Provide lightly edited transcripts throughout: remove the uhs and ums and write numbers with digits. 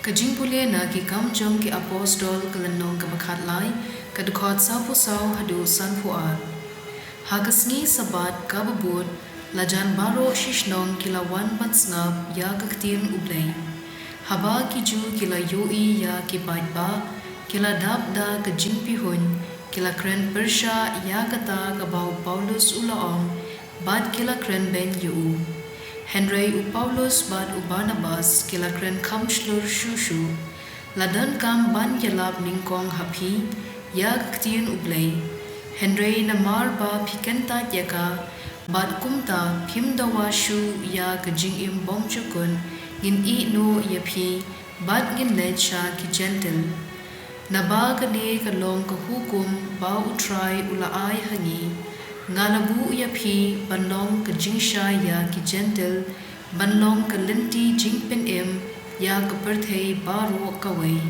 Ka jingpule na ki kam jong ki apostol kalanong ka bakhat lai ka dukhot sapu saw hadu san puat. Hagasngi sabat ka babut lajan baro shishnong kila wan batsngap ya ka ktien Blei. Haba ki ju kila yoi ya ki ba kila dab da ka jingpihun kila kren Persha ya kata ka bau Paulus ulaong bad kila kren ben yu. Henry u Paulus bad u Barnabas kila kren kam shlur shushu. Ladan kam ban yalab ningkong hapi ya ktien Blei. Henry na mar ba pikenta yaka bad kumta pim dawa shu ya kajing im bom chukun gin I no yapi bad gin lecha ki gentle. Na ba kade kalong ka hukum ba utray ula ay hangi. Ngalabu yapi banlong ka jingsha ya ki gentle banlong ka linti jingpin im ya ka perthei baro kaway.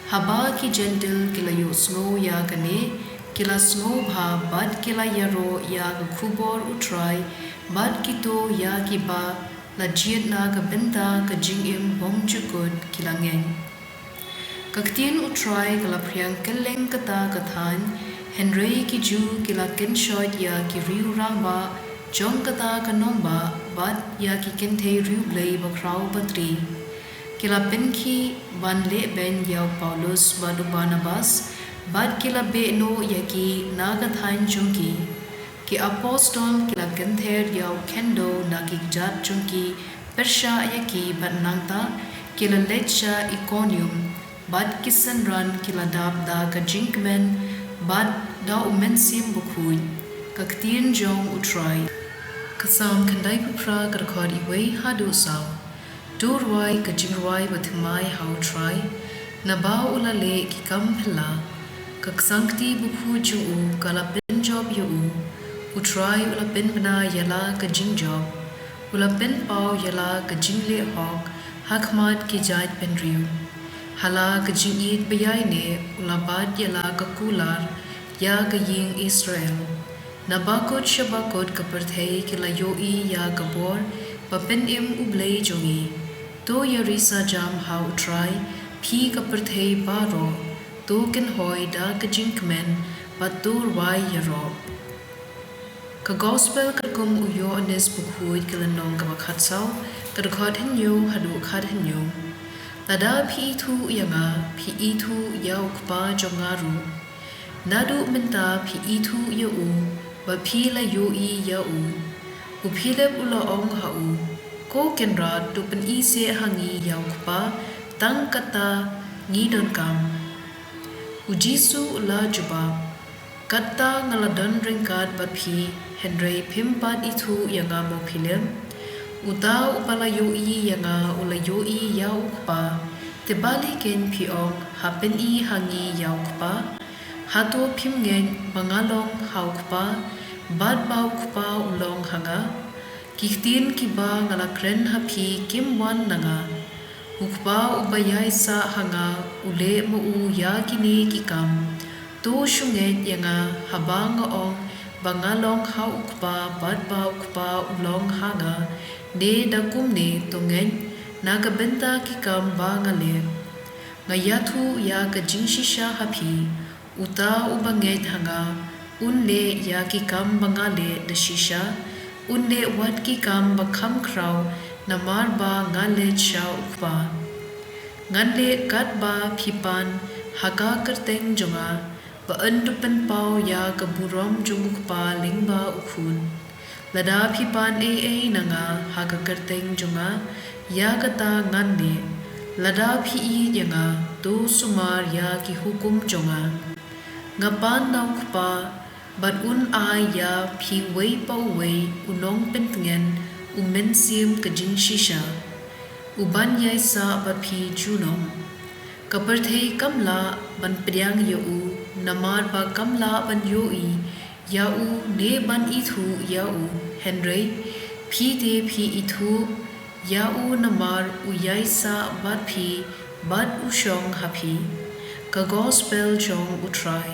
Haba ki gentle kila yo snow ya kane kila snow bha bad kila yaro ya ka khubor utray bad kito ya ki ba la jiet na ka benta ka jing im bom chukod kila ngeng. Kaktien utray kala priang keleng kata kathan Henry ki ju kila kenshot ya ki riu ramba jong kata kanomba bad ya ki kenthe riu Blei bakrau batri. Kila penki ban le ben yaw Paulus badu Barnabas bad kila be no ya ki nagathain chungki. Ki apostol kila kenther yaw kendo na ki jat chungki Persha ya ki bad nangta kila lecha Iconium bad kisan ran kila dab da ka jinkmen bad da umensim bukhuy kaktien jong utray kasam kandai pupra karkhod iway hadu saw durway ka jingway bathmay how try na ba ulale ki kam phela kaksankti bukhu ju kala pen job yu utray ula pen bana yala ka jing job ula pen pau yala ka jingle hok hakmat ki jait pen riu hala ka jingit bayay ne ulabad yala ka kular ya ka ying Israel. Nabakot shabakot ka perthei kila yoi ya kabor papen im Blei jongi. To yarisa jam how try pi ka perthei baro to ken hoy da ka jinkmen patur wai yaro. Ka gospel ka kum uyo anes bukhuy kila nong ka makhatsaw ka dukhot henyo hadu khat henyo. Tada pi itu yanga pi itu yaw kpa jongaru. Nadu menta pi itu yau ba pi la yoi yau. Upilep ula ong hau. Ko kenra tu pen ise hangi yaw kpa tang kata ngidon kam. Ujisu ula juba. Kata ngaladan ringkat ba pi Henry pimpat itu yanga mo pilem. Uta upala yoi yanga ula yoi yaw kpa tebalikin piong hapen I hangi yaw kpa hato pim ngen bangalong haw kpa bad baw kpa ulong hanga kiktin kiba ngala kren hapi kim wan nanga ukpa ubayay sa hanga ule mo u ya kini kikam to shunget yanga habang ong bangalong haw kpa bad baw kpa ulong hanga ne dakum ne tongen nagabenta kikam ba ngale ngayathu ya ka jingshisha hapi uta ubanget hanga unle ya kikam bangale da shisha unle wat kikam bakham kraw namar ba ngale cha ukpa nganle kat ba phipan haka kerteng jonga ba andupan pau ya ka burom junguk pa lingba ukhun lada phipan nanga haka kerteng jonga ya kata ngande lada phi yanga to sumar ya ki hukum jonga ngapan naw kpa bad un ay ya phi wei pa wei unong pentngen umensim ka jing shisha uban yai sa ba phi junom kaparthei kamla ban priang yu namar ba kamla ban yoi ya u ne ban ithu ya u Henry phi de phi ithu ya u namar u yaisa bad phi bad u shong happy ka gospel jong utray